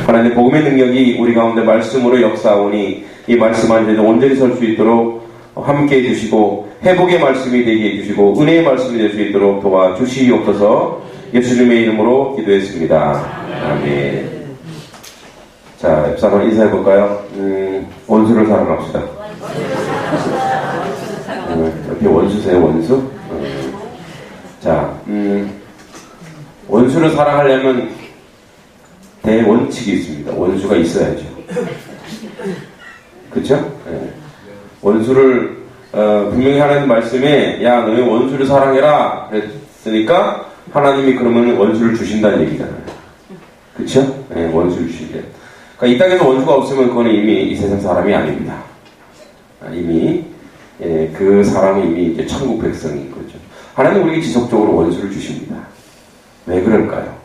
하나님의 복음의 능력이 우리 가운데 말씀으로 역사하오니 이 말씀 안에 온전히 설 수 있도록 함께 해주시고 회복의 말씀이 되게 해주시고 은혜의 말씀이 될 수 있도록 도와주시옵소서. 예수님의 이름으로 기도했습니다. 아멘. 자, 옆 사람 인사해볼까요? 원수를 사랑합시다. 옆에 원수세요, 원수? 자, 원수를 사랑하려면 대원칙이 있습니다. 원수가 있어야죠. 그쵸? 네. 원수를, 분명히 하나님 말씀에, 야, 너희 원수를 사랑해라. 그랬으니까, 하나님이 그러면 원수를 주신다는 얘기잖아요. 그쵸? 네, 원수를 주신대요. 그러니까 이 땅에서 원수가 없으면 그거는 이미 이 세상 사람이 아닙니다. 이미, 그 사람이 이미 이제 천국 백성인 거죠. 하나님 우리에게 지속적으로 원수를 주십니다. 왜 그럴까요?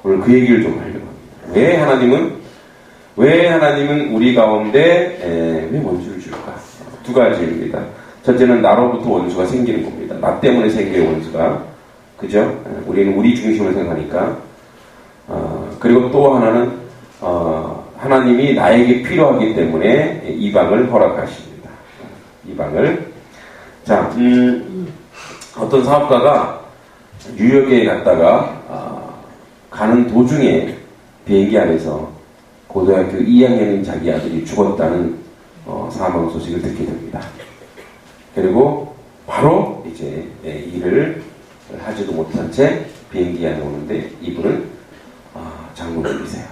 오늘 그 얘기를 좀 하려고 합니다. 왜 하나님은 우리 가운데 왜 원수를 줄까? 두 가지입니다. 첫째는 나로부터 원수가 생기는 겁니다. 나 때문에 생기는 원수가. 그죠? 우리는 우리 중심을 생각하니까. 그리고 또 하나는 하나님이 나에게 필요하기 때문에 이방을 허락하십니다. 이방을. 자, 어떤 사업가가 뉴욕에 갔다가 가는 도중에 비행기 안에서 고등학교 2학년인 자기 아들이 죽었다는 사망 소식을 듣게 됩니다. 그리고 바로 이제 일을 하지도 못한 채 비행기 안에 오는데 이분은 장로님이세요.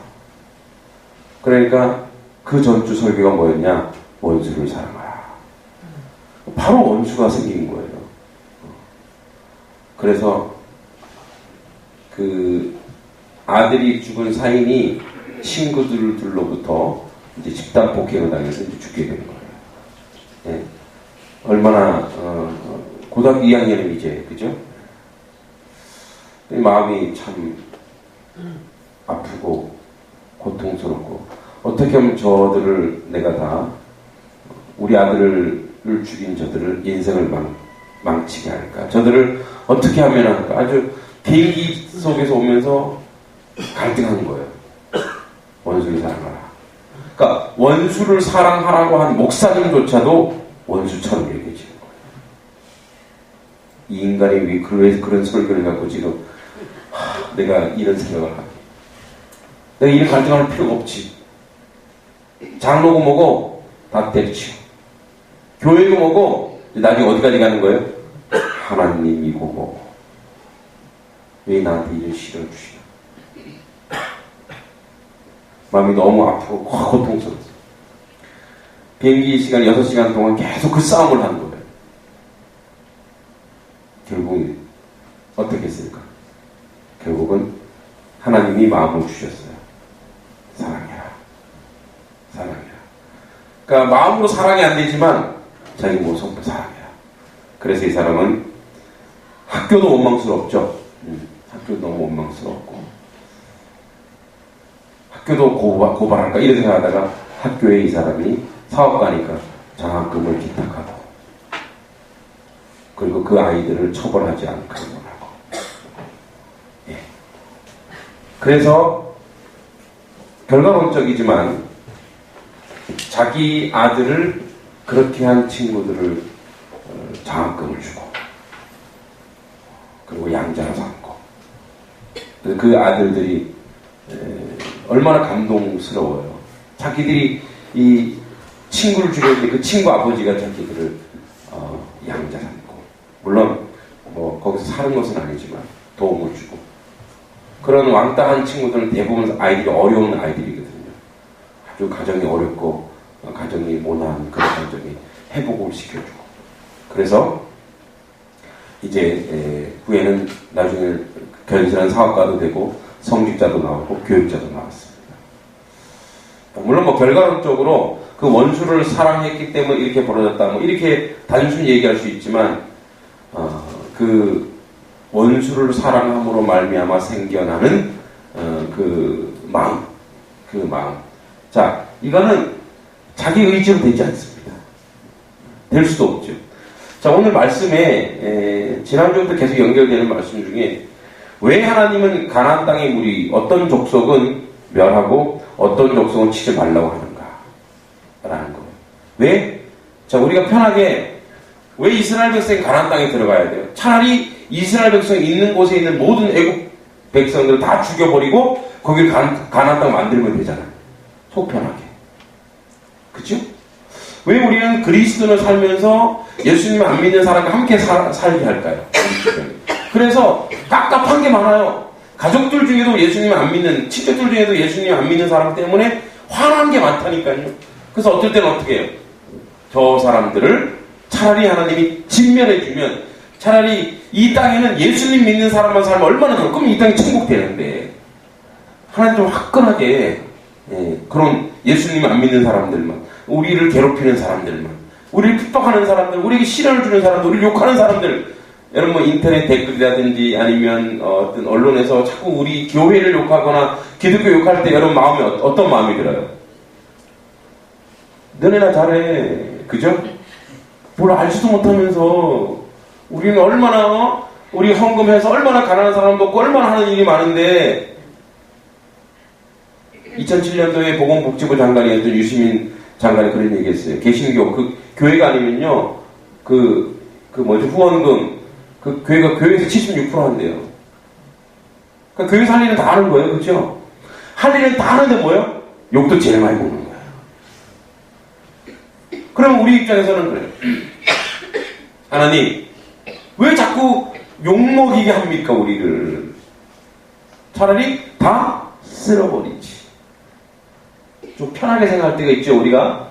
그러니까 그 전주 설교가 뭐였냐? 원수를 사랑하라. 바로 원수가 생긴 거예요. 그래서 그 아들이 죽은 사인이 친구들로부터 이제 집단 폭행을 당해서 이제 죽게 되는 거예요. 예. 얼마나 고등학교 2학년이면 이제 그죠? 마음이 참 아프고 고통스럽고 어떻게 하면 저들을 내가 다 우리 아들을 죽인 저들을 인생을 망치게 할까? 저들을 어떻게 하면 할까? 아주 비행기 속에서 오면서 갈등하는 거예요. 원수를 사랑하라. 그러니까 원수를 사랑하라고 한 목사님조차도 원수처럼 여겨지는 거예요. 이 인간이 왜 그런 설교를 갖고 지금 내가 이런 생각을 하게. 내가 이런 갈등할 필요가 없지. 장로고 뭐고 다 때려치고 교회고 뭐고 나중에 어디까지 가는 거예요? 하나님이고 뭐고 왜 나한테 이런 시련을 주시나. 마음이 너무 아프고 고통스러웠어요. 비행기 시간 6시간 동안 계속 그 싸움을 하는 거예요. 결국은 어떻게 했을까? 결국은 하나님이 마음을 주셨어요. 사랑해라. 사랑해라. 그러니까 마음으로 사랑이 안 되지만 자기 모습으로 사랑해라. 그래서 이 사람은 학교도 원망스럽죠. 학교도 너무 원망스럽고 학교도 고발할까 이런 생각하다가 학교에 이 사람이 사업가니까 장학금을 기탁하고 그리고 그 아이들을 처벌하지 않도록 하고 예. 그래서 결과론적이지만 자기 아들을 그렇게 한 친구들을 장학금을 주고 그리고 양자로 삼고 그 아들들이 얼마나 감동스러워요. 자기들이 이 친구를 죽였는데 그 친구 아버지가 자기들을 양자 삼고 물론 뭐 거기서 사는 것은 아니지만 도움을 주고 그런 왕따한 친구들은 대부분 아이들이 어려운 아이들이거든요. 아주 가정이 어렵고 가정이 모난 그런 가정이 회복을 시켜주고 그래서 이제 후에는 나중에 견실한 사업가도 되고 성직자도 나오고 교육자도 나왔습니다. 물론 뭐 결과론적으로 그 원수를 사랑했기 때문에 이렇게 벌어졌다 뭐 이렇게 단순히 얘기할 수 있지만 그 원수를 사랑함으로 말미암아 생겨나는 그 마음 자 이거는 자기 의지로 되지 않습니다. 될 수도 없죠. 자 오늘 말씀에 지난주부터 계속 연결되는 말씀 중에 왜 하나님은 가나안 땅의 무리 어떤 족속은 멸하고 어떤 족속은 치지 말라고 하는가? 라는 거예요. 왜? 자, 우리가 편하게 왜 이스라엘 백성이 가나안 땅에 들어가야 돼요? 차라리 이스라엘 백성이 있는 곳에 있는 모든 애국 백성들을 다 죽여버리고 거기를 가나안 땅 만들면 되잖아요. 속 편하게. 그죠? 왜 우리는 그리스도를 살면서 예수님을 안 믿는 사람과 함께 살게 할까요? 그래서 깝깝한 게 많아요. 가족들 중에도 예수님을 안 믿는, 친척들 중에도 예수님을 안 믿는 사람 때문에 화난 게 많다니까요. 그래서 어떨 때는 어떻게 해요? 저 사람들을 차라리 하나님이 진멸해주면, 차라리 이 땅에는 예수님 믿는 사람만 살면 얼마나 좋을, 그럼 이 땅이 천국 되는데, 하나님 좀 화끈하게, 그런 예수님을 안 믿는 사람들만, 우리를 괴롭히는 사람들만, 우리를 핍박하는 사람들, 우리에게 시련을 주는 사람들, 우리를 욕하는 사람들, 여러분 뭐 인터넷 댓글이라든지 아니면 어떤 언론에서 자꾸 우리 교회를 욕하거나 기독교 욕할 때 여러분 마음이 어떤 마음이 들어요? 너네나 잘해. 그죠? 뭘 알지도 못하면서 우리는 얼마나 우리 헌금해서 얼마나 가난한 사람 돕고 얼마나 하는 일이 많은데 2007년도에 보건복지부 장관이었던 유시민 장관이 그런 얘기 했어요. 개신교 그 교회가 아니면요 후원금 그 교회에서 76% 한대요. 그러니까 교회 할 일은 다 하는 거예요. 그렇죠? 할 일은 다 하는데 뭐예요? 욕도 제일 많이 먹는 거예요. 그럼 우리 입장에서는 그래요. 하나님 왜 자꾸 욕먹이게 합니까 우리를? 차라리 다 쓸어버리지. 좀 편하게 생각할 때가 있죠. 우리가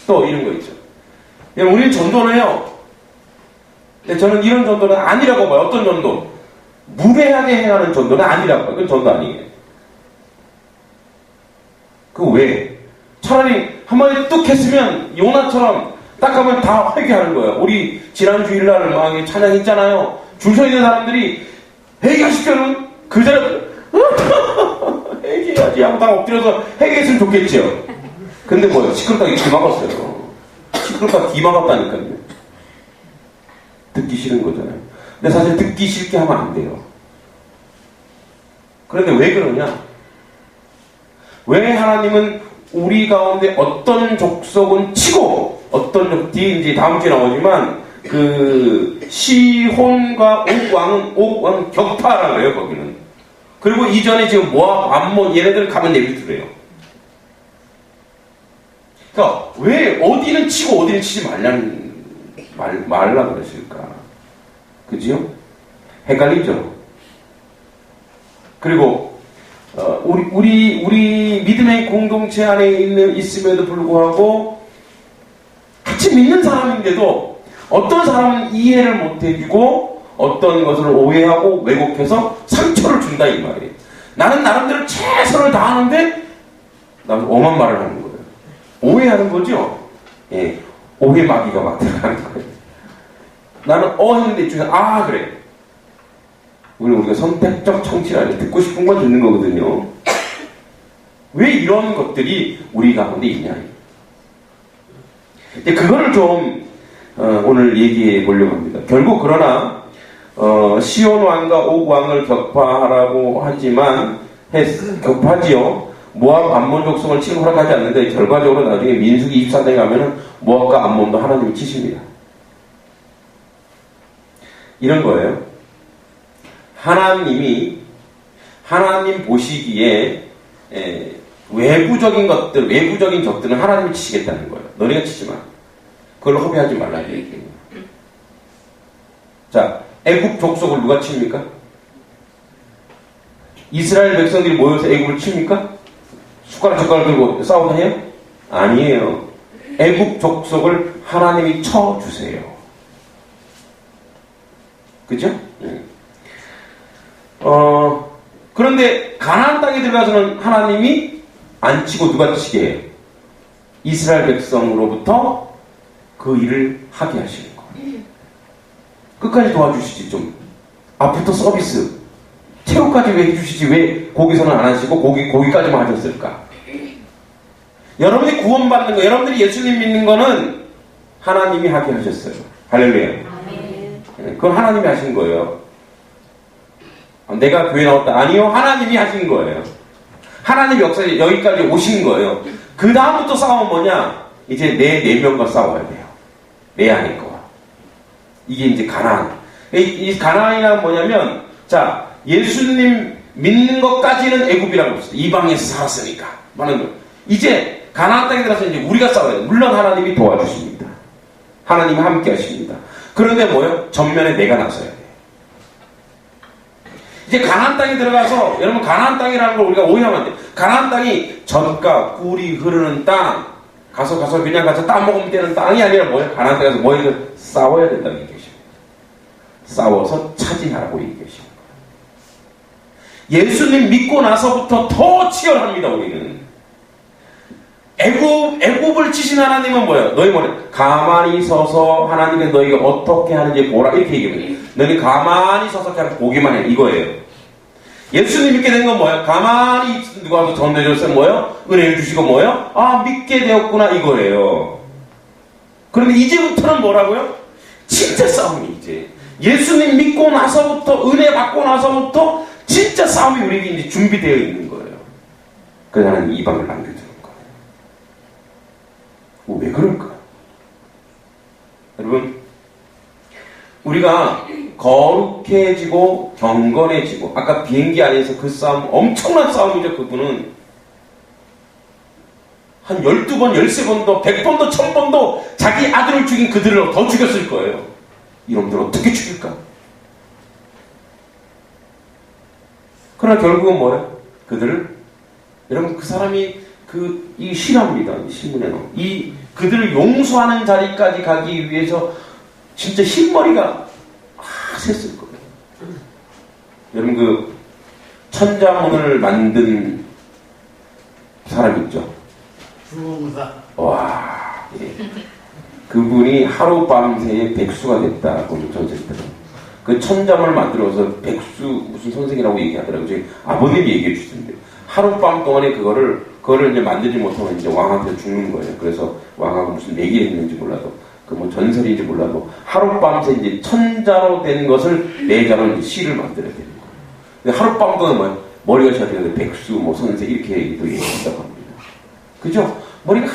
또 이런 거 있죠. 여러분 우리는 전도를 해요. 근데 저는 이런 전도는 아니라고 봐요. 어떤 전도? 무례하게 행하는 전도는 아니라고 봐요. 그건 전도 아니에요. 그 왜? 차라리 한마디 뚝 했으면 요나처럼 딱 하면 다 회개하는 거예요. 우리 지난 주일날 막 찬양했잖아요. 줄 서 있는 사람들이 회개하십시오는 그 자리에 회개해야지 하고 다 엎드려서 회개했으면 좋겠죠. 근데 뭐예요? 시끄럽다고 귀 막았어요. 시끄럽다고 귀 막았다니까요. 듣기 싫은 거잖아요. 근데 사실 듣기 싫게 하면 안 돼요. 그런데 왜 그러냐? 왜 하나님은 우리 가운데 어떤 족속은 치고 어떤 족속이 이제 다음 주에 나오지만 그 시혼과 옥왕은 격파라고 해요. 거기는. 그리고 이전에 지금 모압, 암몬 얘네들 가면 내비두래요. 그러니까 왜 어디는 치고 어디는 치지 말라 그러실까? 그지요? 헷갈리죠? 그리고 우리 믿음의 공동체 안에 있음에도 불구하고 같이 믿는 사람인데도 어떤 사람은 이해를 못 해주고 어떤 것을 오해하고 왜곡해서 상처를 준다 이 말이에요. 나는 나름대로 최선을 다하는데 나는 엄한 말을 하는 거예요. 오해하는 거죠? 예, 오해 마귀가 막 들어가는 거예요. 나는 했는데 이쪽에서 그래. 우리가 선택적 청취라니 듣고 싶은 건 듣는 거거든요. 왜 이런 것들이 우리 가운데 있냐. 그거를 좀 오늘 얘기해 보려고 합니다. 결국 그러나 시온 왕과 옥 왕을 격파하라고 하지만 격파지요. 모압 암몬 족속을 치고 허락하지 않는데 결과적으로 나중에 민수기 24장에 가면은 모압과 암몬도 하나님이 치십니다. 이런 거예요. 하나님 보시기에 외부적인 것들, 외부적인 적들은 하나님이 치시겠다는 거예요. 너네가 치지 마. 그걸 허비하지 말라는 얘기예요. 자, 애굽 족속을 누가 칩니까? 이스라엘 백성들이 모여서 애굽을 칩니까? 숟가락 들고 싸우나 해요? 아니에요. 애굽 족속을 하나님이 쳐주세요. 그죠? 그런데 가나안 땅에 들어가서는 하나님이 안 치고 누가 치게 해요? 이스라엘 백성으로부터 그 일을 하게 하시는 거예요. 끝까지 도와주시지 좀. 앞부터 서비스. 최후까지 왜 해주시지 왜 거기서는 안 하시고 거기까지만 하셨을까? 여러분이 구원받는 거, 여러분들이 예수님 믿는 거는 하나님이 하게 하셨어요. 할렐루야. 그건 하나님이 하신 거예요. 내가 교회 나왔다. 아니요. 하나님이 하신 거예요. 하나님 역사에 여기까지 오신 거예요. 그 다음부터 싸움은 뭐냐? 이제 내 내면과 싸워야 돼요. 내 안에 거와. 이게 이제 가나안. 이 가나안이란 뭐냐면, 자, 예수님 믿는 것까지는 애굽이라고 했어요. 이방에서 살았으니까. 많은 거. 이제 가나안 땅에 들어서 이제 우리가 싸워야 돼요. 물론 하나님이 도와주십니다. 하나님이 함께 하십니다. 그런데 뭐예요? 전면에 내가 나서야 돼요. 이제 가나안 땅에 들어가서, 여러분 가나안 땅이라는 걸 우리가 오해하면 안 돼요. 가나안 땅이 젖과 꿀이 흐르는 땅, 가서 그냥 가서 따먹으면 되는 땅이 아니라 뭐예요? 가나안 땅에서 뭐예요? 싸워야 된다는 얘기십니다. 싸워서 차지하라고 얘기하십니다. 예수님 믿고 나서부터 더 치열합니다. 우리는 애굽을 치신 하나님은 뭐예요? 너희 뭐래? 가만히 서서 하나님은 너희가 어떻게 하는지 보라, 이렇게 얘기해요. 너희 가만히 서서 그냥 보기만 해, 이거예요. 예수님 믿게 된 건 뭐예요? 가만히 누가 와서 전해줬어요? 뭐예요? 은혜를 주시고 뭐예요? 아, 믿게 되었구나, 이거예요. 그런데 이제부터는 뭐라고요? 진짜 싸움이 이제 예수님 믿고 나서부터, 은혜 받고 나서부터 진짜 싸움이 우리에게 이제 준비되어 있는 거예요. 그래서 하나님 이방을 남겨두는 거예요. 왜 그럴까? 여러분, 우리가 거룩해지고 경건해지고, 아까 비행기 안에서 그 싸움, 엄청난 싸움이죠. 그분은 한 12번, 13번도, 100번도, 1000번도 자기 아들을 죽인 그들을 더 죽였을 거예요. 이놈들 어떻게 죽일까? 그러나 결국은 뭐예요? 그들을, 여러분 그 사람이 이 실화입니다. 이 신문에 나온 그들을 용서하는 자리까지 가기 위해서 진짜 흰머리가 샜을 거예요. 여러분 그 천자문을 만든 사람 있죠? 불공사. 와, 예. 그분이 하룻밤새에 백수가 됐다고 전설있더라고요. 그 천자문을 만들어서 백수 무슨 선생이라고 얘기하더라고요. 저희 아버님이 얘기해 주시는데 하룻밤 동안에 그거를 이제 만들지 못하면 이제 왕한테 죽는 거예요. 그래서 왕하고 무슨 얘기를 했는지 몰라도 그 뭐 전설인지 몰라도 하룻밤새 이제 천자로 된 것을 내자로 이제 시를 만들어야 되는 거예요. 근데 하룻밤 동안 뭐예요? 머리가 셔야 백수 뭐 선생 이렇게 얘기한다고 합니다. 그죠? 머리가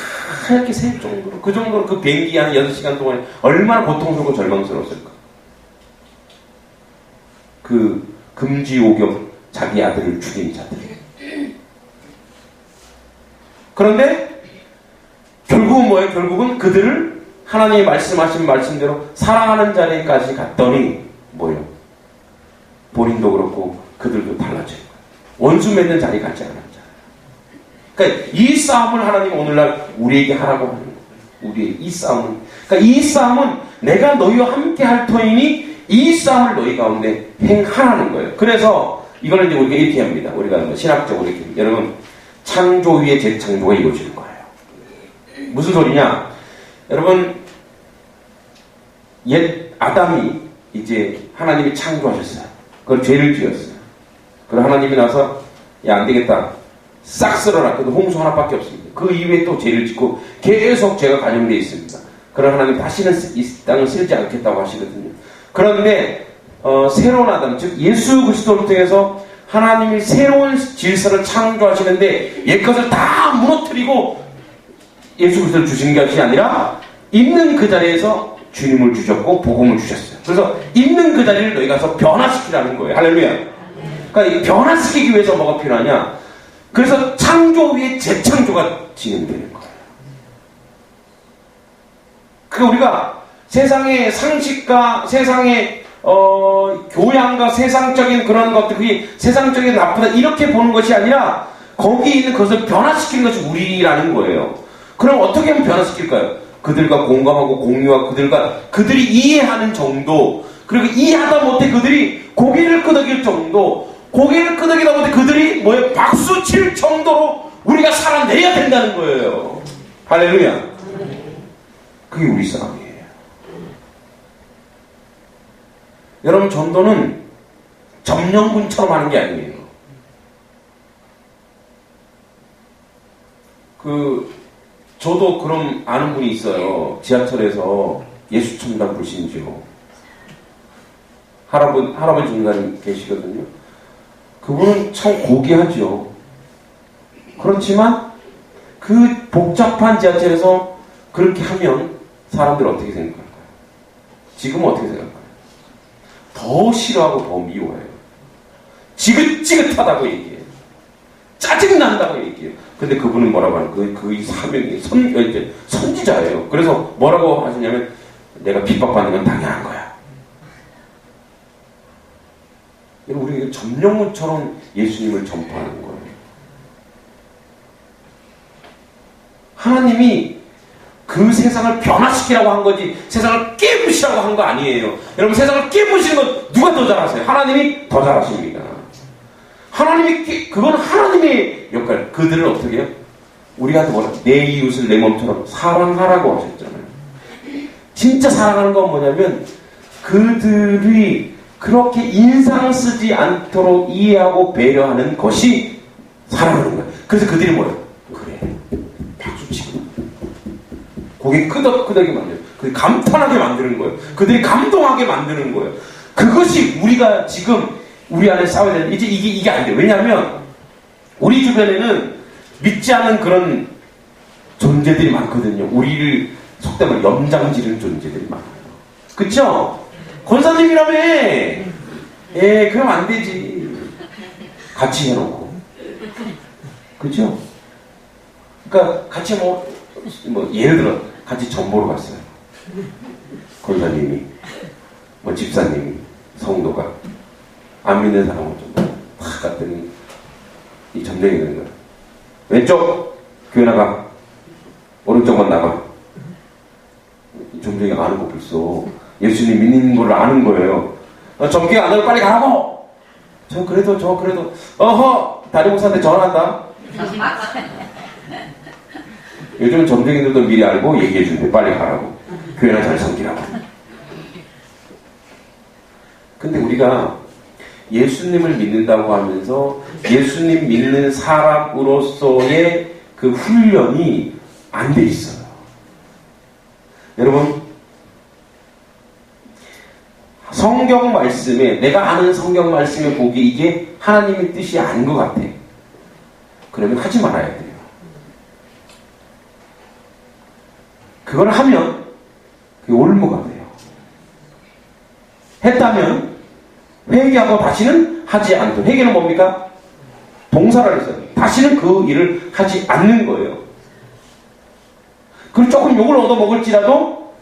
하얗게 셀 정도로, 그 정도로 그 비행기 한 6시간 동안에 얼마나 고통스럽고 절망스러웠을까. 그 금지오경 자기 아들을 죽인 자들. 그런데 결국은 뭐예요? 결국은 그들을 하나님이 말씀하신 말씀대로 사랑하는 자리까지 갔더니 뭐예요? 본인도 그렇고 그들도 달라져요. 원수 맺는 자리 같지 않은 자. 그러니까 이 싸움을 하나님 오늘날 우리에게 하라고 하는 거예요. 우리의 이 싸움은. 그러니까 이 싸움은 내가 너희와 함께 할 터이니 이 싸움을 너희 가운데 행하라는 거예요. 그래서 이거는 이제 우리가 이렇게 합니다. 우리가 신학적으로 이렇게. 여러분, 창조 위에 재창조가 이루어지는 거예요. 무슨 소리냐? 여러분, 옛 아담이 이제 하나님이 창조하셨어요. 그걸 죄를 지었어요. 그럼 하나님이 나서, 야, 안 되겠다. 싹 쓸어라. 그래도 홍수 하나밖에 없습니다. 그 이후에 또 죄를 짓고 계속 죄가 간영되어 있습니다. 그럼 하나님 다시는 이 땅을 쓸지 않겠다고 하시거든요. 그런데 새로운 아담, 즉 예수 그리스도를 통해서 하나님이 새로운 질서를 창조하시는데 옛것을 다 무너뜨리고 예수 그리스도를 주신 것이 아니라 있는 그 자리에서 주님을 주셨고 복음을 주셨어요. 그래서 있는 그 자리를 너희 가서 변화시키라는 거예요. 할렐루야. 그러니까 변화시키기 위해서 뭐가 필요하냐? 그래서 창조 위에 재창조가 진행되는 거예요. 그러니까 우리가 세상의 상식과 세상의 교양과 세상적인 그런 것들, 그게 세상적인 나쁘다 이렇게 보는 것이 아니라 거기에 있는 것을 변화시키는 것이 우리라는 거예요. 그럼 어떻게 하면 변화시킬까요? 그들과 공감하고 공유하고 그들이 이해하는 정도, 그리고 이해하다 못해 그들이 고개를 끄덕일 정도, 고개를 끄덕이다 못해 그들이 뭐에 박수 칠 정도로 우리가 살아내야 된다는 거예요. 할렐루야. 그게 우리 싸움이에요. 여러분, 전도는 점령군처럼 하는 게 아니에요. 저도 그럼 아는 분이 있어요. 지하철에서 예수 천당 부르신지요. 할아버지 중간에 계시거든요. 그분은 참 고귀하죠. 그렇지만 그 복잡한 지하철에서 그렇게 하면 사람들 어떻게 생각할까요? 지금은 어떻게 생각할까요? 더 싫어하고 더 미워해요. 지긋지긋하다고 얘기해요. 짜증난다고 얘기해요. 근데 그분은 뭐라고 하는 거예요? 그 사명이 선지자예요. 그래서 뭐라고 하시냐면 내가 핍박받는 건 당연한 거야. 우리 점령문처럼 예수님을 전파하는 거예요. 하나님이 그 세상을 변화시키라고 한 거지 세상을 깨부시라고 한 거 아니에요. 여러분 세상을 깨부시는 건 누가 더 잘하세요? 하나님이 더 잘하십니다. 그건 하나님의 역할. 그들을 어떻게 해요? 우리한테 뭐라? 내 이웃을 내 몸처럼 사랑하라고 하셨잖아요. 진짜 사랑하는 건 뭐냐면 그들이 그렇게 인상 쓰지 않도록 이해하고 배려하는 것이 사랑하는 거예요. 그래서 그들이 뭐예요? 그래. 박수치고 고개 끄덕끄덕이 만들어요. 그들이 감탄하게 만드는 거예요. 그들이 감동하게 만드는 거예요. 그것이 우리가 지금 우리 안에 싸워야 되는 이제 이게 안 돼요. 왜냐하면 우리 주변에는 믿지 않는 그런 존재들이 많거든요. 우리를 속된 말로 염장지르는 존재들이 많아요. 그쵸? 권사님이라며 그럼 안 되지. 같이 해놓고 그쵸? 그러니까 같이 뭐 예를 들어 같이 전보러 갔어요. 권사님이 집사님이 성도가 안 믿는 사람은 좀 탁 갔더니 이 점쟁이 되는 거야. 왼쪽 교회 나가. 오른쪽만 나가. 이 점쟁이가 아는 거 벌써 예수님 믿는 걸 아는 거예요. 점쟁이 안 하면 빨리 가라고. 저 그래도 어허 다리 목사한테 전화한다. 요즘 점쟁이들도 미리 알고 얘기해 준대. 빨리 가라고. 교회나 잘 섬기라고. 근데 우리가 예수님을 믿는다고 하면서 예수님 믿는 사람으로서의 그 훈련이 안 돼 있어요. 여러분 성경 말씀에 내가 아는 성경 말씀에 보기에 이게 하나님의 뜻이 아닌 것 같아. 그러면 하지 말아야 돼요. 그걸 하면 그게 올무가 돼요. 했다면 회개하고 다시는 하지 않도록. 회개는 뭡니까? 동사를 했어요. 다시는 그 일을 하지 않는 거예요. 그리고 조금 욕을 얻어먹을지라도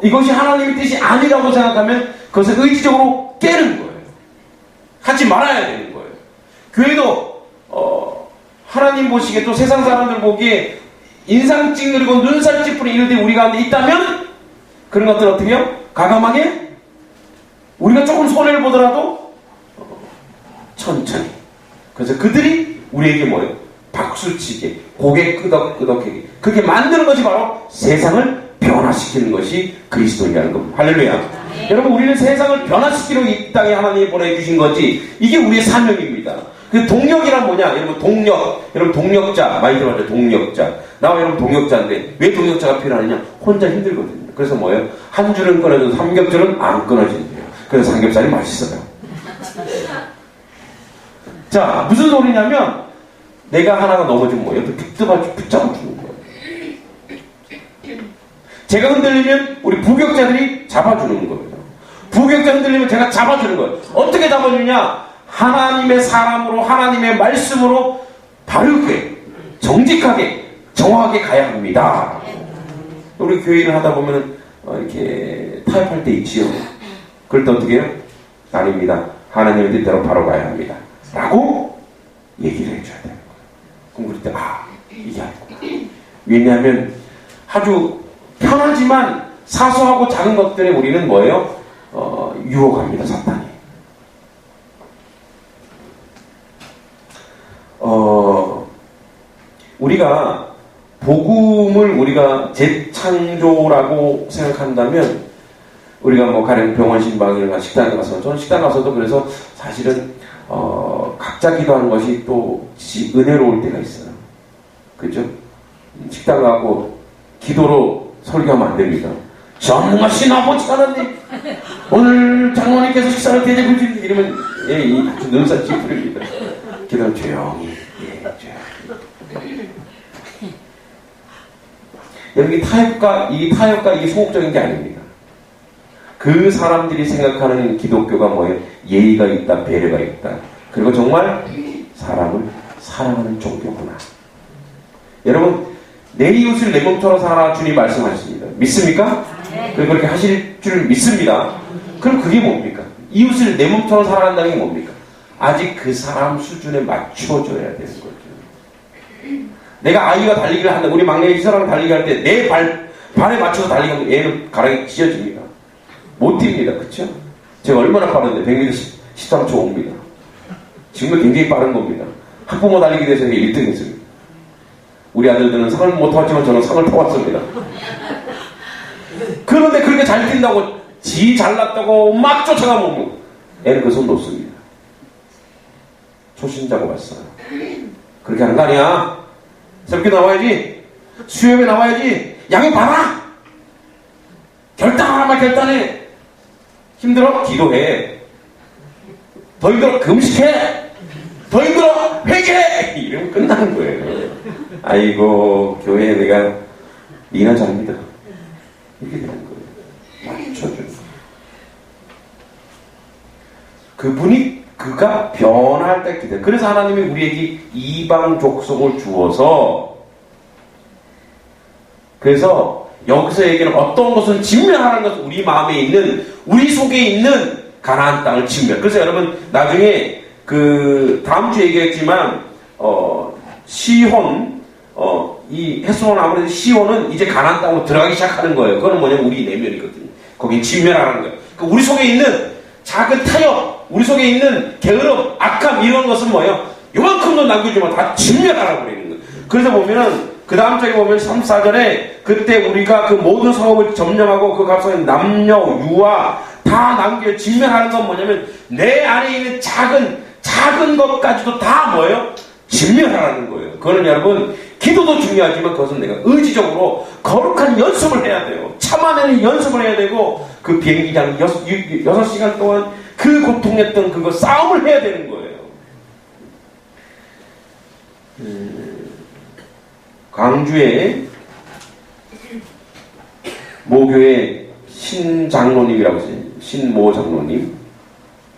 이것이 하나님의 뜻이 아니라고 생각하면 그것을 의지적으로 깨는 거예요. 하지 말아야 되는 거예요. 교회도 하나님 보시기에 또 세상 사람들 보기에 인상 찡그리고 눈살 찌푸린 일들이 우리 가운데 있다면 그런 것들 어떻게 해요? 과감하게 우리가 조금 손해를 보더라도 천천히. 그래서 그들이 우리에게 뭐예요? 박수치게 고개 끄덕끄덕하게 그렇게 만드는 것이 바로 세상을 변화시키는 것이 그리스도인이라는 겁니다. 할렐루야. 네. 여러분 우리는 세상을 변화시키러 이 땅에 하나님이 보내주신 거지 이게 우리의 사명입니다. 그 동력이란 뭐냐? 여러분 동력. 여러분 동력자 많이 들어봤죠? 동력자. 나와 여러분 동력자인데 왜 동력자가 필요하느냐? 혼자 힘들거든요. 그래서 뭐예요? 한 줄은 끊어져도 삼겹줄은 안 끊어진대요. 그래서 삼겹살이 맛있어요. 자, 무슨 소리냐면 내가 하나가 넘어지면 뭐예요? 붙잡아주는 거예요. 제가 흔들리면 우리 부격자들이 잡아주는 거예요. 부격자 흔들리면 제가 잡아주는 거예요. 어떻게 잡아주냐? 하나님의 사람으로 하나님의 말씀으로 바르게 정직하게 정확하게 가야 합니다. 우리 교회 일을 하다 보면 이렇게 타협할 때 있지요. 그럴 때 어떻게 해요? 아닙니다. 하나님의 뜻대로 바로 가야 합니다. 라고 얘기를 해줘야 돼요. 그럼 그럴 때 이게 아니구나. 왜냐하면 아주 편하지만 사소하고 작은 것들에 우리는 뭐예요? 유혹합니다. 사탄이. 우리가 복음을 우리가 재창조라고 생각한다면 우리가 뭐 가령 병원 신방이나 식당에 가서 저는 식당 가서도 그래서 사실은 각자 기도하는 것이 또 은혜로울 때가 있어요. 그죠? 식당 가고 기도로 설교하면 안 됩니다. 전무하신 아버지 하나님 오늘 장모님께서 식사를 대접해 주신 이러면 눈살 찌푸립니다. 기도는 조용히 조용히 여러분, 이 타협과 이게 소극적인 게 아닙니다. 그 사람들이 생각하는 기독교가 뭐예요? 예의가 있다, 배려가 있다. 그리고 정말 사람을 사랑하는 종교구나. 여러분, 내 이웃을 내 몸처럼 사랑하라 주님 말씀하십니다. 믿습니까? 그리고 그렇게 하실 줄 믿습니다. 그럼 그게 뭡니까? 이웃을 내 몸처럼 사랑한다는 게 뭡니까? 아직 그 사람 수준에 맞춰줘야 되는 거죠. 내가 아이가 달리기를 한다. 우리 막내 이사람 달리기 할 때 내 발에 맞춰서 달리면 얘는 가랑이 찢어집니다. 못 뜁니다. 그쵸? 제가 얼마나 빠른데 100m 13초 옵니다. 지금도 굉장히 빠른 겁니다. 학부모 달리기 대회에서 1등 했습니다. 우리 아들들은 상을 못 타왔지만 저는 상을 타왔습니다. 그런데 그렇게 잘 뛴다고 지 잘났다고 막 쫓아가면 애는 그 손 놓습니다. 초신자고 왔어요. 그렇게 하는 거 아니야. 새롭게 나와야지. 수협에 나와야지. 양이 봐라. 결단하라면 결단해. 힘들어? 기도해. 더 힘들어? 금식해. 더 힘들어? 회개해. 이러면 끝나는 거예요. 아이고 교회에 내가 니나 잘합니다. 이렇게 되는 거예요. 맞춰줘요. 그가 변할 때 기대. 그래서 하나님이 우리에게 이방 족속을 주어서, 그래서 여기서 얘기는 어떤 것은 진멸하는 것은 우리 마음에 있는, 우리 속에 있는 가나안 땅을 진멸. 그래서 여러분 나중에 그 다음 주에 얘기했지만 시혼, 이 헤스론 아무래도 시혼은 이제 가나안 땅으로 들어가기 시작하는 거예요. 그거는 뭐냐면 우리 내면이거든요. 거기 진멸하는 거예요. 그러니까 우리 속에 있는 작은 타협, 우리 속에 있는 게으름, 악함 이런 것은 뭐예요? 요만큼도 남겨주면 다 진멸하라고 그러는 거예요. 그래서 보면은 그 다음 장에 보면 3, 4절에 그때 우리가 그 모든 성읍을 점령하고 그 값에 남녀, 유아 다 남겨 진멸하는 건 뭐냐면 내 안에 있는 작은 것까지도 다 뭐예요? 진멸하라는 거예요. 그거는 여러분 기도도 중요하지만 그것은 내가 의지적으로 거룩한 연습을 해야 돼요. 참아내는 연습을 해야 되고 그 비행기장 6시간 동안 그 고통했던 그거 싸움을 해야 되는 거예요. 광주에 모교회 신장로님이라고 있어요. 신모 장로님.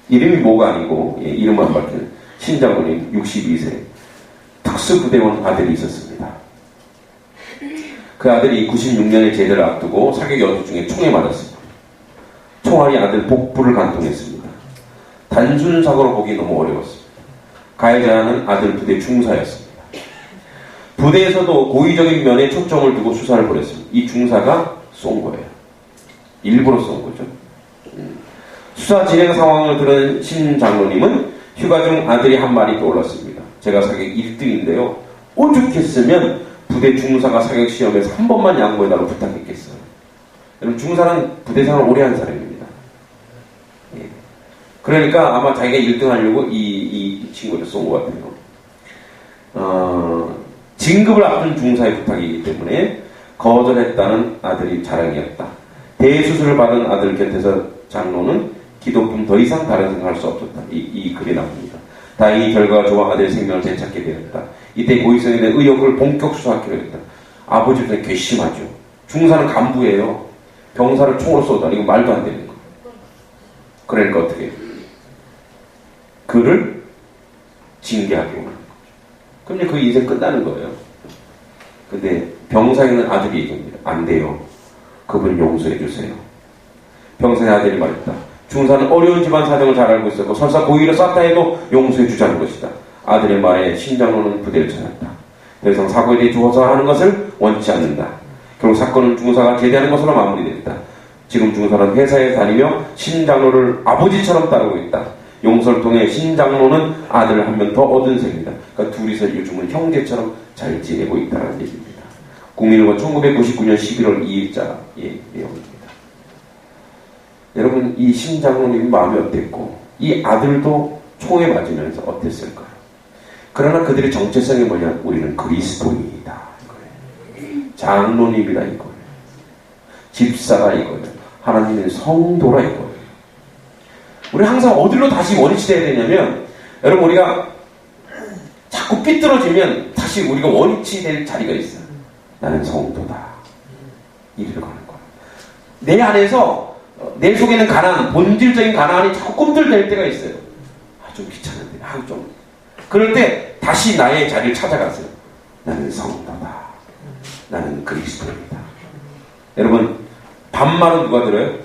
이름이 모가 아니고 이름만 밝혀요. 신장로님 62세 특수부대원 아들이 있었습니다. 그 아들이 96년에 제대를 앞두고 사격 연수 중에 총에 맞았습니다. 총알이 아들 복부를 관통했습니다. 단순 사고로 보기 너무 어려웠습니다. 가해자는 아들 부대 중사였습니다. 부대에서도 고의적인 면에 초점을 두고 수사를 벌였습니다. 이 중사가 쏜 거예요. 일부러 쏜 거죠. 수사 진행 상황을 들은 신 장로님은 휴가 중 아들이 한 말이 떠올랐습니다. 제가 사격 1등인데요. 오죽했으면 부대 중사가 사격 시험에서 한 번만 양보해달라고 부탁했겠어요. 여러분 중사는 부대 생활을 오래 한 사람입니다. 예. 그러니까 아마 자기가 1등 하려고 이 친구를 쏜 것 같아요. 진급을 앞둔 중사의 부탁이기 때문에 거절했다는 아들이 자랑이었다. 대수술을 받은 아들 곁에서 장로는 기독교는 더 이상 다른 생각할 수 없었다. 이 글이 나옵니다. 다행히 결과가 좋아 아들의 생명을 되찾게 되었다. 이때 고의성에 대한 의혹을 본격 수사하기로 했다. 아버지는 괘씸하죠. 중사는 간부예요. 병사를 총으로 쏘다. 이거 말도 안 되는 거. 그러니까 어떻게 해요? 그를 징계하기로 하는 거죠. 그럼 이제 그 인생 끝나는 거예요. 근데 병사에는 아들이 얘기합니다. 안 돼요. 그분 용서해 주세요. 병사의 아들이 말했다. 중사는 어려운 집안 사정을 잘 알고 있었고 설사 고의로 쐈다 해도 용서해 주자는 것이다. 아들의 말에 신장로는 부대를 찾았다. 더 이상 사고에 대해 조사하는 것을 원치 않는다. 결국 사건은 중사가 제대하는 것으로 마무리됐다. 지금 중사는 회사에 다니며 신장로를 아버지처럼 따르고 있다. 용서를 통해 신장로는 아들을 한 명 더 얻은 셈이다. 그러니까 둘이서 요즘은 형제처럼 잘 지내고 있다는 얘기입니다. 국민일보 1999년 11월 2일자의 내용입니다. 여러분 이 신장로님 마음이 어땠고 이 아들도 총에 맞으면서 어땠을까요? 그러나 그들의 정체성이 뭐냐? 우리는 그리스도인이다 이거예요. 장로님이다 이거예요. 집사다 이거예요. 하나님의 성도라 이거예요. 우리 항상 어디로 다시 원위치돼야 되냐면 여러분 우리가 자꾸 삐뚤어지면 다시 우리가 원위치될 자리가 있어요. 나는 성도다. 이리로 가는 거예요. 내 안에서 내 속에는 가난, 본질적인 가난이 자꾸 꿈틀댈 때가 있어요. 좀 귀찮은데, 좀. 그럴 때 다시 나의 자리를 찾아가세요. 나는 성도다. 나는 그리스도입니다. 여러분, 반말은 누가 들어요?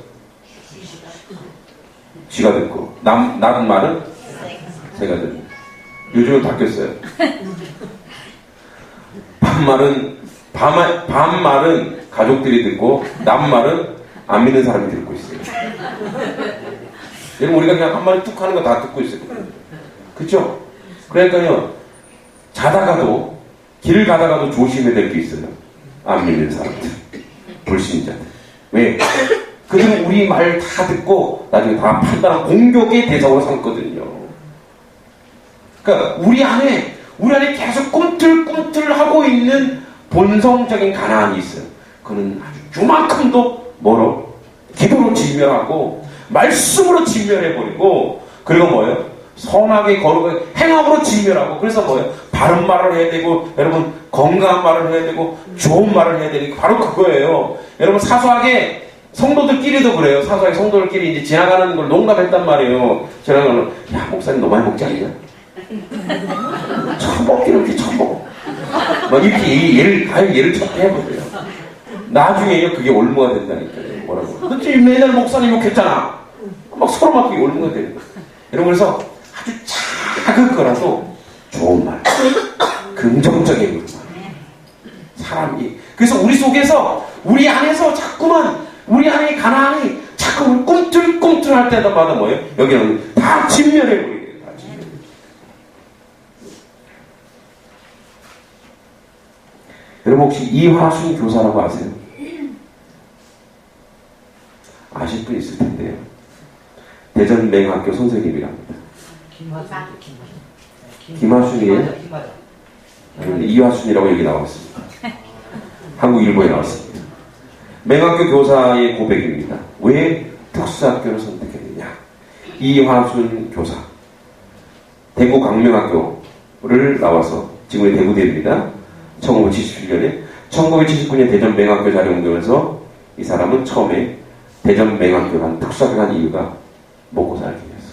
쥐가 듣고, 남 말은 새가 듣고. 요즘은 바뀌었어요. 반말은 가족들이 듣고, 남말은 안 믿는 사람이 듣고 있어요. 여러분, 우리가 그냥 한마디 툭 하는 거 다 듣고 있어요. 그쵸? 그러니까요, 자다가도, 길을 가다가도 조심해야 될 게 있어요. 안 믿는 사람들. 불신자들. 왜? 그들은 우리 말 다 듣고, 나중에 다 판단하고 공격의 대상으로 삼거든요. 그러니까, 우리 안에 계속 꿈틀꿈틀하고 있는 본성적인 가난이 있어요. 그는 아주 요만큼도 멀어. 기도로 진멸하고, 말씀으로 진멸해버리고, 그리고 뭐예요? 선하게 거룩하게 행함으로 진멸하고. 그래서 뭐예요? 바른 말을 해야 되고, 여러분 건강한 말을 해야 되고, 좋은 말을 해야 되고, 바로 그거예요. 여러분 성도들끼리도 그래요. 사소하게 성도들끼리 이제 지나가는 걸 농담했단 말이에요. 지나가는 걸, 야, 목사님 너무 많이 먹지 않냐? 처음 먹기는 이렇게 처음 먹어. 막 이렇게 예를 해보세요. 나중에 그게 올무가 된다니까요. 뭐라고? 너 지금 맨날 목사님 욕했잖아. 막 서로 막 그게 올무가 되는 거예요. 여러분, 그래서 아주 작은 거라도 좋은 말, 긍정적인 말. 사람이. 그래서 우리 속에서, 우리 안에서 자꾸만, 우리 안의 가난이 자꾸 꿈틀꿈틀 할 때마다 뭐예요? 여기는 다 진멸해버리게. 여러분, 혹시 이화순 교사라고 아세요? 아실 분 있을 텐데요. 대전맹학교 선생님이랍니다. 김화순이에요? 이화순이라고 여기 나왔습니다. 한국일보에 나왔습니다. 맹학교 교사의 고백입니다. 왜 특수학교를 선택했느냐? 이화순 교사. 대구 강명학교를 나와서 지금의 대구대입니다. 1977년에 1979년 대전맹학교 자리 옮기면서 이 사람은 처음에 대전맹학교라는 특수학교 간 이유가 먹고 살기 위해서.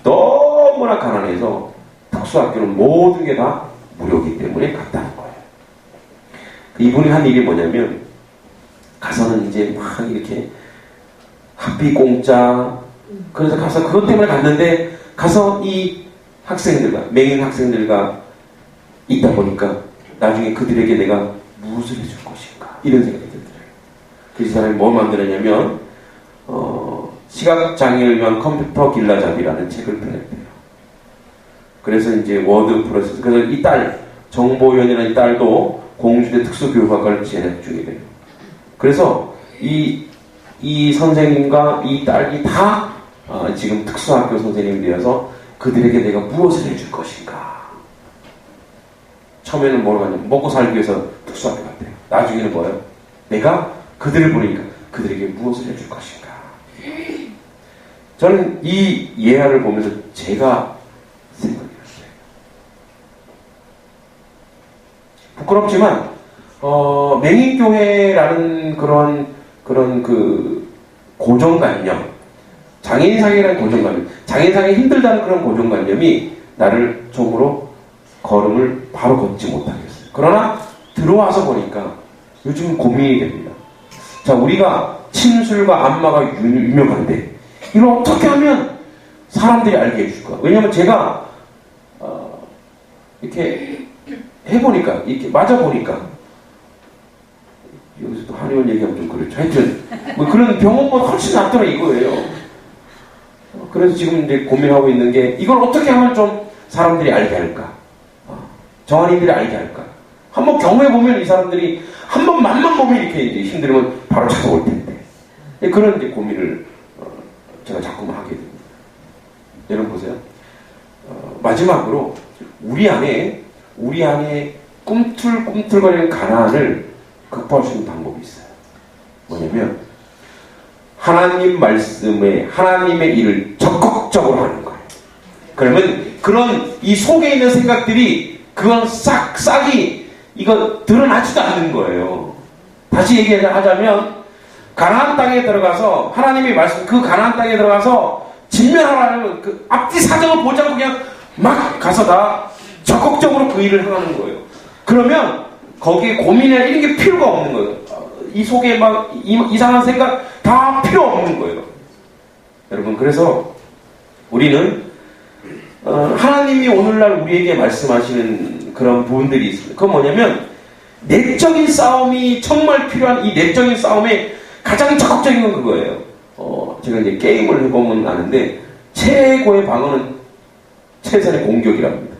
너무나 가난해서 특수학교는 모든 게 다 무료이기 때문에 갔다는 거예요. 이분이 한 일이 뭐냐면, 가서는 이제 막 이렇게 학비 공짜, 그래서 가서 그것 때문에 갔는데, 가서 이 학생들과, 맹인 학생들과 있다 보니까 나중에 그들에게 내가 무엇을 해줄 것인가, 이런 생각이 들더라고요. 그래서 이 사람이 뭘 만들었냐면, 시각장애를 위한 컴퓨터 길라잡이라는 책을 펴냈대요. 그래서 이제 워드 프로세스, 그래서 이 딸, 정보연이라는 이 딸도 공주대 특수교육학과를 진학 중이래요. 그래서 이 선생님과 이 딸이 다 지금 특수학교 선생님이 되어서 그들에게 내가 무엇을 해줄 것인가. 처음에는 뭘 하냐면 먹고 살기 위해서 특수학교 갔대요. 나중에는 뭐예요? 내가 그들을 보니까 그들에게 무엇을 해줄 것인가. 저는 이 예화를 보면서 제가 생각이 났어요. 부끄럽지만 맹인교회라는 그런 그 고정관념, 장애인상이라는 고정관념, 장애인상이 힘들다는 그런 고정관념이 나를 쪽으로 걸음을 바로 걷지 못하게 했어요. 그러나 들어와서 보니까 요즘 고민이 됩니다. 자, 우리가 침술과 안마가 유명한데 이걸 어떻게 하면 사람들이 알게 해줄까? 왜냐면 제가 이렇게 해보니까, 이렇게 맞아보니까, 여기서 또 한의원 얘기하면 좀 그렇죠. 하여튼 뭐 그런 병원보다 훨씬 낫더라 이거예요. 그래서 지금 이제 고민하고 있는 게, 이걸 어떻게 하면 좀 사람들이 알게 할까? 정한이들이 알게 할까? 한번 경험해보면 이 사람들이 한번 맛만 보면 이렇게 이제 힘들면 바로 찾아올 텐데. 그런 이제 고민을 제가 자꾸만 하게 됩니다. 여러분 보세요. 마지막으로 우리 안에 꿈틀꿈틀거리는 가난을 극복할 수 있는 방법이 있어요. 뭐냐면 하나님 말씀에 하나님의 일을 적극적으로 하는 거예요. 그러면 그런 이 속에 있는 생각들이 그건 싹이 이거 드러나지도 않는 거예요. 다시 얘기하자면 가나안 땅에 들어가서 하나님이 말씀 그 가나안 땅에 들어가서 진멸하라는 그 앞뒤 사정을 보지 않고 그냥 막 가서 다 적극적으로 그 일을 하는 거예요. 그러면 거기에 고민이나 이런 게 필요가 없는 거예요. 이 속에 막 이상한 생각 다 필요 없는 거예요. 여러분, 그래서 우리는 하나님이 오늘날 우리에게 말씀하시는 그런 부분들이 있습니다. 그건 뭐냐면 내적인 싸움이 정말 필요한 이 내적인 싸움에 가장 적극적인 건 그거예요. 제가 이제 게임을 해보면 아는데 최고의 방어는 최선의 공격이랍니다.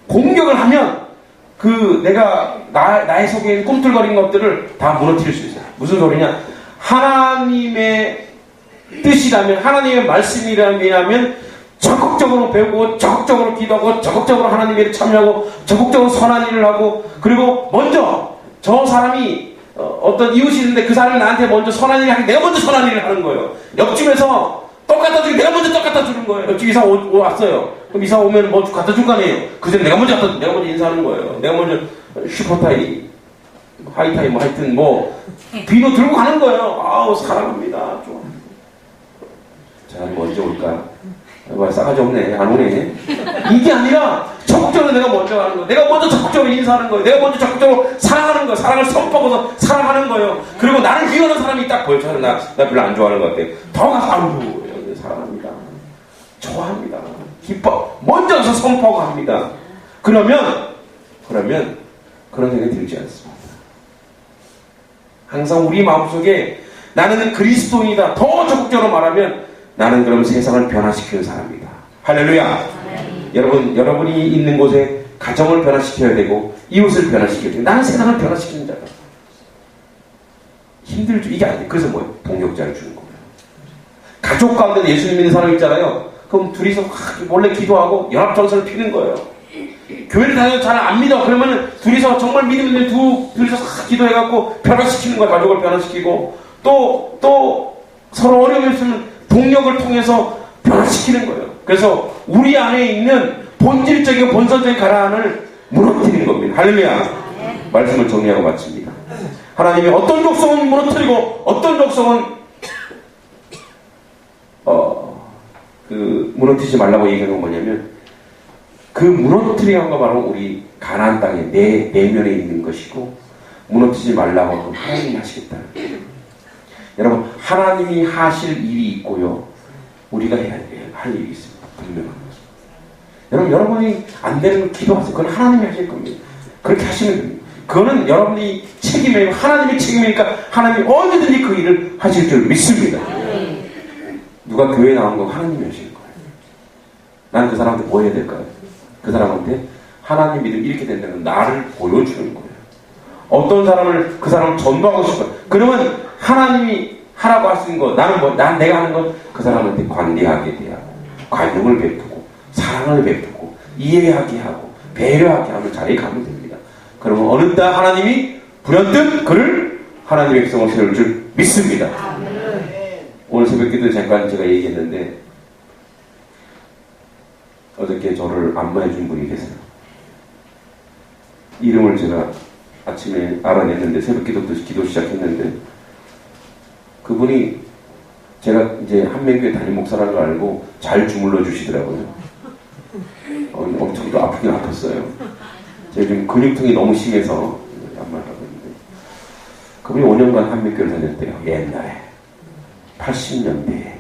공격을 하면 그 내가 나의 속에 있는 꿈틀거리는 것들을 다 무너뜨릴 수 있어요. 무슨 소리냐? 하나님의 뜻이라면, 하나님의 말씀이라면 적극적으로 배우고 적극적으로 기도하고 적극적으로 하나님의 일에 참여하고 적극적으로 선한 일을 하고, 그리고 먼저 저 사람이 어떤 이웃이 있는데 그 사람이 나한테 먼저 선한 일을 하니 내가 먼저 선한 일을 하는 거예요. 옆집에서 떡 갖다 주기 내가 먼저 떡 갖다 주는 거예요. 옆집 이사 왔어요. 그럼 이사 오면 뭐 갖다 줄 거 아니에요. 그전에 내가 먼저 인사하는 거예요. 내가 먼저 슈퍼타이, 하이타이, 뭐 하여튼 뭐 비누 들고 가는 거예요. 아우, 사랑합니다. 좋아. 자, 먼저 올까? 와, 싸가지 없네. 안 오네. 이게 아니라 적극적으로 내가 먼저 가는 거예요. 내가 먼저 적극적으로 인사하는 거예요. 내가 먼저 적극적으로 사랑하는 거예요. 사랑을 선포하고서 사랑하는 거예요. 그리고 나를 미워하는 사람이 딱 보여. 저는 나 별로 안 좋아하는 것 같아. 더 가서 아우, 사랑합니다. 좋아합니다. 기뻐. 먼저 가서 선포하고 합니다. 그러면 그런 생각이 들지 않습니다. 항상 우리 마음속에 나는 그리스도인이다. 더 적극적으로 말하면 나는 그럼 세상을 변화시키는 사람이다. 할렐루야. 여러분이 있는 곳에 가정을 변화시켜야 되고 이웃을 변화시켜야 되고 나는 세상을 변화시키는 자다. 힘들죠. 이게 아니에요. 그래서 뭐예요? 동력자를 주는 거예요. 가족 가운데 예수님 믿는 사람 있잖아요. 그럼 둘이서 몰래 기도하고 연합전선을 피는 거예요. 교회를 다녀도 잘 안 믿어. 그러면 둘이서 정말 믿음 있는 둘이서 기도해갖고 변화시키는 거예요. 가족을 변화시키고 또 서로 어려움이 있으면 동력을 통해서 변화시키는 거예요. 그래서 우리 안에 있는 본질적이고 본선적인 가라앉을 무너뜨리는 겁니다. 할렐루야. 말씀을 정리하고 마칩니다. 하나님이 어떤 족속은 무너뜨리고 어떤 족속은 무너뜨리지 말라고 얘기하는 건 뭐냐면 그 무너뜨리는 거 바로 우리 가나안 땅의 내면에 있는 것이고 무너뜨리지 말라고 하면 하나님이 하시겠다는 거예요. 여러분, 하나님이 하실 일이 있고요. 우리가 할 일이 있습니다. 분명한 것입니다. 여러분이 안 되는 걸 기도하세요. 그건 하나님이 하실 겁니다. 그렇게 하시면 됩니다. 그거는 여러분이 책임이고 하나님의 책임이니까 하나님이 언제든지 그 일을 하실 줄 믿습니다. 누가 교회에 나온 거 하나님이 하시는 거예요. 나는 그 사람한테 뭐 해야 될까요? 그 사람한테 하나님 믿음 이렇게 된다는 나를 보여주는 거예요. 어떤 사람을 그 사람을 전도하고 싶어요. 그러면 하나님이 하라고 하시는 거, 내가 하는 건 그 사람한테 관대하게 대하고 관용을 베푸고 사랑을 베푸고 이해하게 하고 배려하게 하면 자리에 가면 됩니다. 그러면 어느 날 하나님이 불현듯 그를 하나님의 백성을 세울 줄 믿습니다. 오늘 새벽기도에 잠깐 제가 얘기했는데 어저께 저를 안마해 준 분이 계세요. 이름을 제가 아침에 알아냈는데 새벽기도 때 기도 시작했는데 그분이 제가 이제 한명교회 담임 목사라는 걸 알고 잘 주물러 주시더라고요. 엄청 또 아프긴 아팠어요. 제가 지금 근육통이 너무 심해서 안마를 하고 있는데 그분이 5년간 한명교회를 다녔대요. 옛날에 80년대에.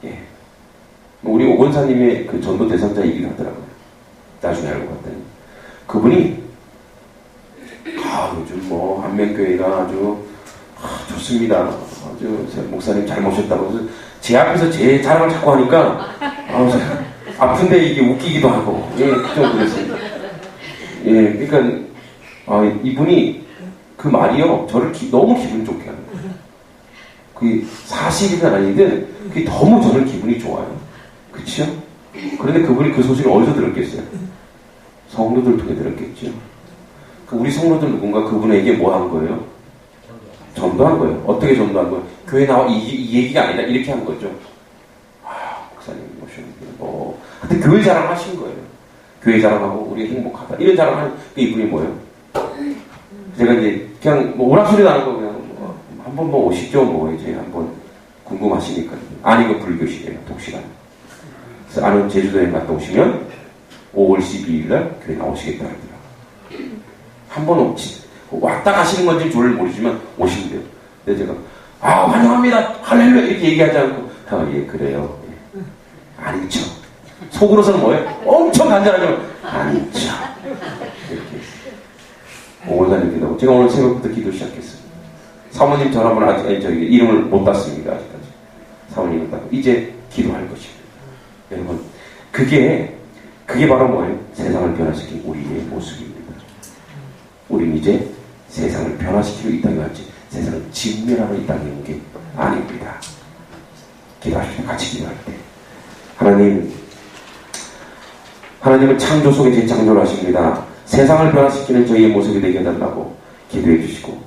예. 우리 오건사님의 그 전도 대상자이기도 하더라고요. 나중에 알고 봤더니 그분이 요즘 뭐 한명교회가 아주 좋습니다. 아주 목사님 잘 모셨다고 해서 제 앞에서 제 자랑을 자꾸 하니까 아픈데 이게 웃기기도 하고 그 정도였습니다. 그러니까 이분이 그 말이요 저를 너무 기분 좋게 하는 거예요. 그게 사실이든 아니든 그게 너무 저는 기분이 좋아요. 그렇죠? 그런데 그분이 그 소식을 어디서 들었겠어요? 성도들 통해 들었겠죠. 우리 성도들 누군가 그분에게 뭐 한 거예요? 전도한 거예요. 어떻게 전도한 거예요? 교회 나와 이 얘기가 아니라 이렇게 한 거죠. 목사님 모셨는데 하여튼 교회 자랑 하신 거예요. 교회 자랑하고 우리 행복하다 이런 자랑하는 그 이분이 뭐예요? 제가 이제 그냥 뭐 오락소리 나는 거 그냥 한번 뭐 오시죠. 뭐 이제 한번 궁금하시니까. 아니, 그 불교시래요. 독실한. 그래서 아는 제주도에 갔다 오시면 5월 12일 날 교회 나오시겠다 그러더라고요. 한번 왔다 가시는 건지 잘 모르지만 오신대요. 근데 제가 환영합니다. 할렐루야 이렇게 얘기하지 않고 예 그래요. 예. 아니죠. 속으로서는 뭐예요? 엄청 간절하게 아니죠. 이렇게 5월달 기도하고 제가 오늘 새벽부터 기도 시작했어요. 사모님 전화번호 아직 이름을 못 땄습니다. 아직까지. 사모님을 따고 이제 기도할 것입니다. 여러분 그게 바로 뭐예요? 세상을 변화시킨 우리의 모습입니다. 우린 이제 세상을 변화시키고 이 땅에 왔지 세상을 진멸하러 이 땅에 온 게 아닙니다. 기도하십시오. 같이 기도할 때 하나님은 창조 속에 재창조를 하십니다. 세상을 변화시키는 저희의 모습이 되게 해달라고 기도해 주시고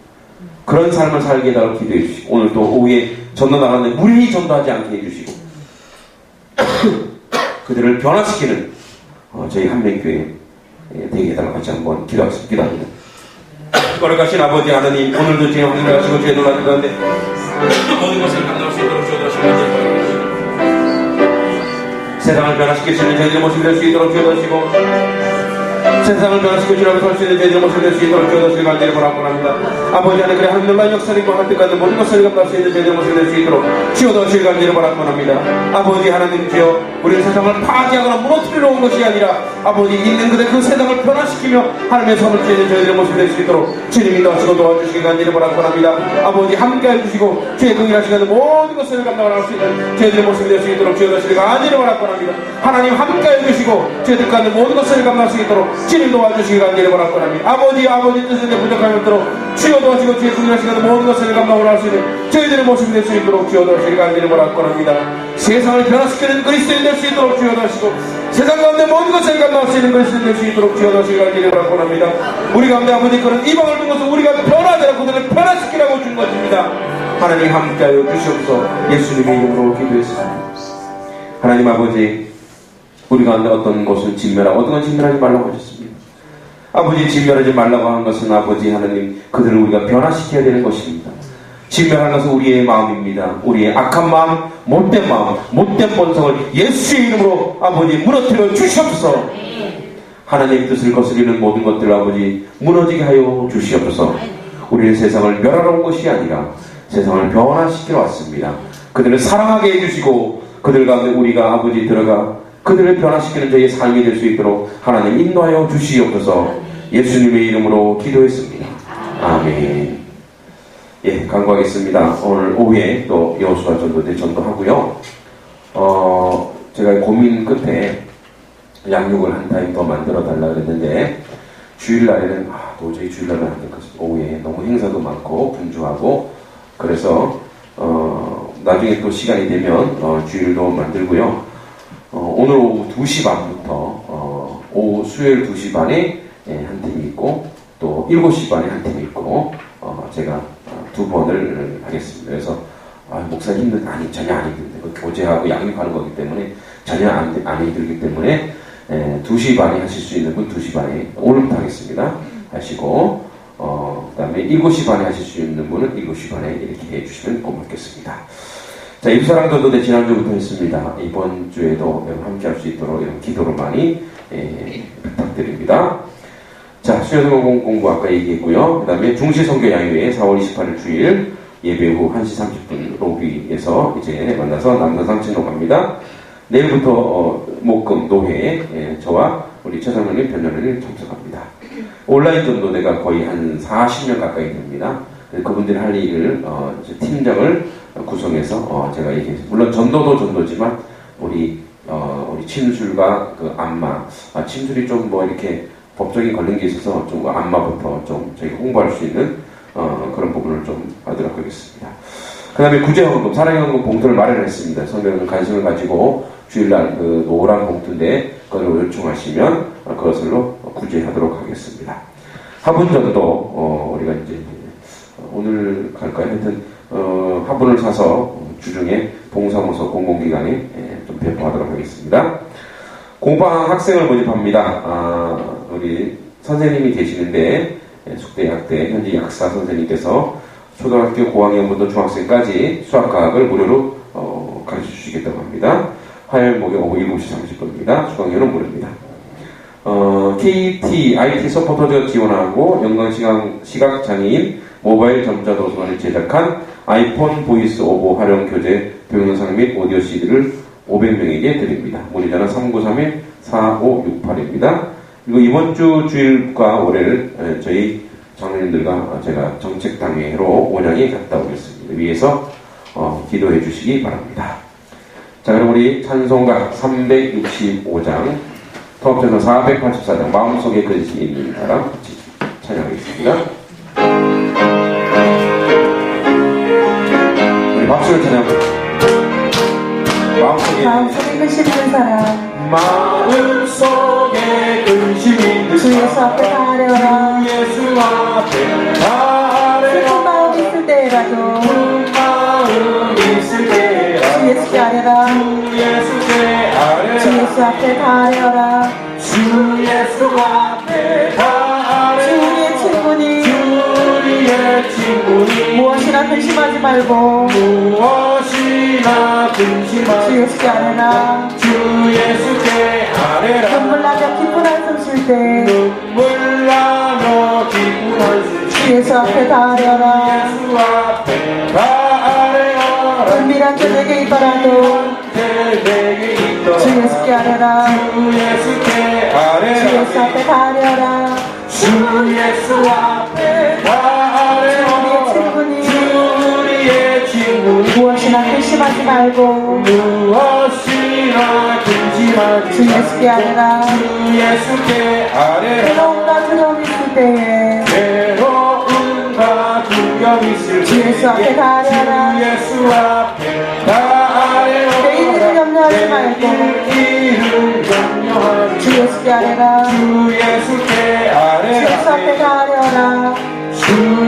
그런 삶을 살게 해달라고 기도해 주시고 오늘 또 오후에 전도 나가는데 무리히 전도하지 않게 해주시고 그들을 변화시키는 저희 한명교회 되게 해달라고 같이 한번 기도합니다. 거룩하신 아버지 하나님 오늘도 주님 하늘 가시고 주의 놀라는 가운데 모든 것을 감당할 수 있도록 주어다시고 세상을 변화시킬 수 있는 저희들의 모습이 될 수 있도록 주어다시고 세상을 변화시켜 주라고 설 수 있는 저희들의 모습이 될 수 있도록 주어다시고 간절히 바라옵니다. 아버지 하나님 그래 하나님 놀라운 역사님과 한뜻까지 모든 것을 감당할 수 있는 저희들의 모습이 될 수 있도록 주어다시고 간절히 바라옵니다. 아버지 하나님 주여 우리는 세상을 파괴하거나 무너뜨리러 온 것이 아니라 아버지 있는 그대 그 세상을 변화시키며 하나님의 선을 주는 저희들의 모습이 될 수 있도록 주님 인도하시고 도와주시기 간절히 바라옵니다. 아버지 함께해 주시고 주의 긍휼하시는 모든 것을 감당할 수 있는 저희들의 모습이 될 수 있도록 주어다시고 간절히 바라옵니다. 하나님 함께해 주시고 저희들 가운데 모든 것을 감당할 수 있도록 주님 도와주시기 간절히 바라옵니다. 아버지 뜻에 부족함이 없도록 주여 도와주시고 주의 긍휼하시는 모든 것을 감당할 수 있는 저희들의 모습이 될 수 있도록 주여 도와주시기 간절히 바라옵니다. 세상을 변화시키는 그리스도인 될 수 있도록 주여 도와주시고 세상 가운데 모든 것을 감당할 수 있는 그리스도인 될 수 있도록 주여 도와주시기 간절히 바라옵니다. 우리 가운데 아버지 그런 이방을 둔 것은 우리가 변화되라고 그들을 변화시키라고 준 것입니다. 하나님 함께하여 주시옵소서. 예수님의 이름으로 기도했습니다. 하나님 아버지 우리 가운데 어떤 것을 진멸하고 어떤 건 진멸하지 말라고 하셨습니다. 아버지 진멸하지 말라고 한 것은 아버지 하나님 그들을 우리가 변화시켜야 되는 것입니다. 진멸하는 것은 우리의 마음입니다. 우리의 악한 마음, 못된 마음, 못된 본성을 예수의 이름으로 아버지 무너뜨려 주시옵소서. 하나님의 뜻을 거스리는 모든 것들 아버지 무너지게 하여 주시옵소서. 우리는 세상을 멸하러 온 것이 아니라 세상을 변화시키러 왔습니다. 그들을 사랑하게 해주시고 그들 가운데 우리가 아버지 들어가 그들을 변화시키는 저희의 삶이 될 수 있도록 하나님 인도하여 주시옵소서. 예수님의 이름으로 기도했습니다. 아멘. 예, 간구하겠습니다. 오늘 오후에 또 여호수아 전도대 전도하고요. 제가 고민 끝에 양육을 한 타임 더 만들어 달라 그랬는데 주일날에는 도저히 주일날은 안 될 것같아요. 오후에 너무 행사도 많고 분주하고 그래서 나중에 또 시간이 되면 주일도 만들고요. 오늘 오후 2시 반부터 오후 수요일 2시 반에 한 팀이 있고 또 7시 반에 한 팀이 있고 제가 2번을 하겠습니다. 그래서 목사님 전혀 안 힘든데 교제하고 양육하는 거기 때문에 전혀 안 힘들기 때문에 2시 반에 하실 수 있는 분 2시 반에 오늘부터 하겠습니다. 하시고 그 다음에 7시 반에 하실 수 있는 분은 7시 반에 이렇게 해주시면 고맙겠습니다. 자, 이부사랑 전도대 지난주부터 했습니다. 이번 주에도 함께 할 수 있도록 이런 기도로 많이 부탁드립니다. 자, 수요성공 공부 아까 얘기했고요. 그 다음에 중시선교 양육회 4월 28일 주일 예배 후 1시 30분 로비에서 이제 만나서 남산상층으로 갑니다. 내일부터 목금 노회 저와 우리 최상현님 변호사님 참석합니다. 온라인 전도대가 거의 한 40년 가까이 됩니다. 그분들이 할 일을 팀장을 구성해서 제가 얘기했습니다. 물론 전도도 전도지만 우리 침술과 그 안마 침술이 좀 뭐 이렇게 법적인 걸린 게 있어서 좀 안마부터 좀 저희가 홍보할 수 있는 그런 부분을 좀 하도록 하겠습니다. 그 다음에 구제헌금, 사랑헌금 봉투를 마련했습니다. 성도님들 관심을 가지고 주일날 그 노란 봉투인데 그걸 요청하시면 그것으로 구제하도록 하겠습니다. 화분전도 우리가 이제 오늘 갈까요? 하여튼 화분을 사서 주중에 봉사모서 공공기관에 좀 배포하도록 하겠습니다. 공방 학생을 모집합니다. 우리 선생님이 계시는데 숙대 약대 현지 약사 선생님께서 초등학교 고학년부터 중학생까지 수학과학을 무료로 가르쳐 주시겠다고 합니다. 화요일, 목요일 오후 7시 30분입니다. 수강료는 무료입니다. KT IT 서포터즈가 지원하고 영광시각장애인 모바일 점자 도서관을 제작한 아이폰 보이스 오버 활용 교재 동영상 및 오디오 CD를 500명에게 드립니다. 문의자는 3931-4568입니다. 그리고 이번 주 주일과 월요일 저희 장로님들과 제가 정책당회로 원양에 갔다 오겠습니다. 위에서 기도해 주시기 바랍니다. 자, 그럼 우리 찬송가 365장 통합전선 484장 마음속에 근심이 있는 사람 같이 찬양하겠습니다. 우리 박수를 찬양합니다. 마음속에 근심 있는 사람 마음속에 근심 있는 주 예수 앞에 가려라. 주 예수 앞에 가려라. 슬픈 마음 있을 때라도 마음 있을 때라도 주 예수께 아뢰라. 주 예수께 아뢰라. 주 예수 앞에 가려라. 주 예수 앞에 가려라. 주 우리의 친구니 우리의 친구니 무엇이나 근심하지 말고 무엇이나 근심하지 주 예수께 아뢰라. 주 예수께 아뢰라. 눈물 나며 기쁜 한숨 쉴 때 눈물 나며 기쁜 한숨 주 예수 앞에 가려라. 예수 앞에 가려라. 은밀한 저녁에 있더라도 내게 있더라. 주 예수께 아뢰라. 주 예수께 주 아뢰라. 예수 앞에 가려라. 주 예수 앞에 가려라. 우리의 친구니 우리의 친구니 무엇이나 근심하지 말고 무엇이나 근심하지 주 예수께 아뢰라. 주 예수께 아뢰라. 괴로움과 두려움 있을 때에 괴로움과 두려움 있을 주 예수 앞에 가려라. 주 예수 앞에 가려라. 내 일을 염려하지 말고 일을 염려하지 주 예수께 아뢰라. 주 예수께 주 예수 앞에 아뢰라. 가려라. 주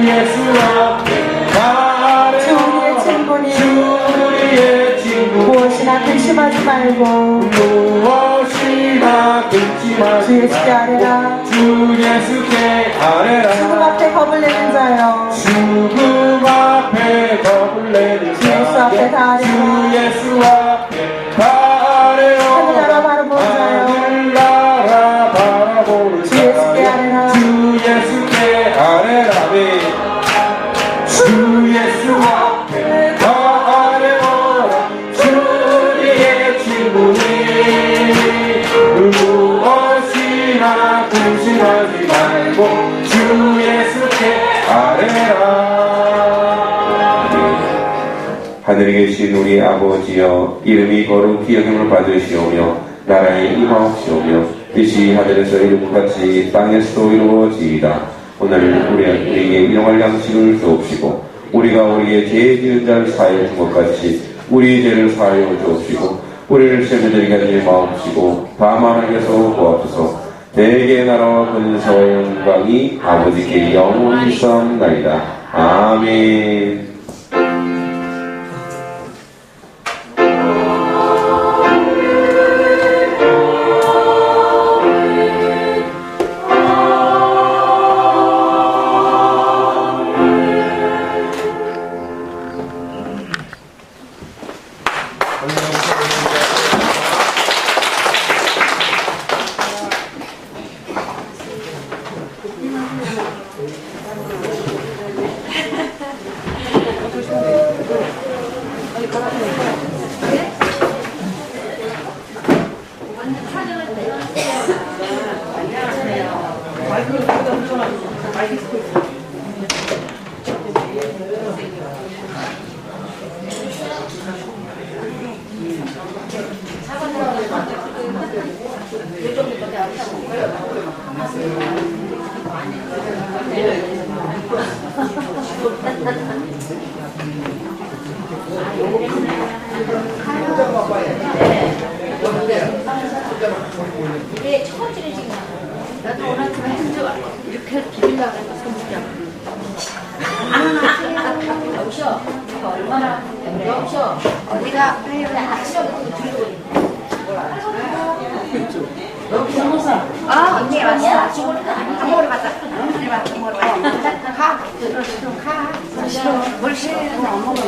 예수 앞에 가려라. 주 우리의 친구니 우리의 친구 무엇이나 근심하지 말고 무엇이나 근심하지 주 예수께 아뢰라. 주 예수께 죽음 아뢰라. 앞에 겁을 내는 자여 죽음 앞에 겁을 내는 주 예수 앞에 가려라. 주 예수 앞에 가려라. 하늘나라 바라보는 자여 하늘나라 바라보는 주 예수께 아뢰라. 주 예수께 아뢰라. 주 예수 앞에 가려라. 주 우리의 친구니 무엇이나 근심하지 말고 주 예수께 아뢰라. 하늘에 계신 우리 아버지여, 이름이 거룩히 여김을 받으시오며 나라의 임하옵시오며 뜻이 하늘에서 이루고같이 땅에서도 이루어지이다. 오늘 우리에게 일용할 양식을 주옵시고 우리가 우리의 죄 지은 자를 사하여 준 것 같이 우리의 죄를 사하여 주옵시고 우리를 시험에 들게 하지 마옵시고 다만 하나님께서 구하소서. 대개 나라와 근세와 영광이 아버지께 영원히 있사옵나이다. 아멘. 네, 첫 번째는 지금 나도 오늘 아침에 이렇게 비빌려고 했는데 여보셔, 얼마나 여보셔, 어디가 화요일에 아침부터 들고 있네. 아, 언니 왔어. 죽을 거 아니야. 안 먹으러 갔다. 빨리 와, 안 먹으러 가. 가. 좀 가. 뭘 싫어. 안 먹으러.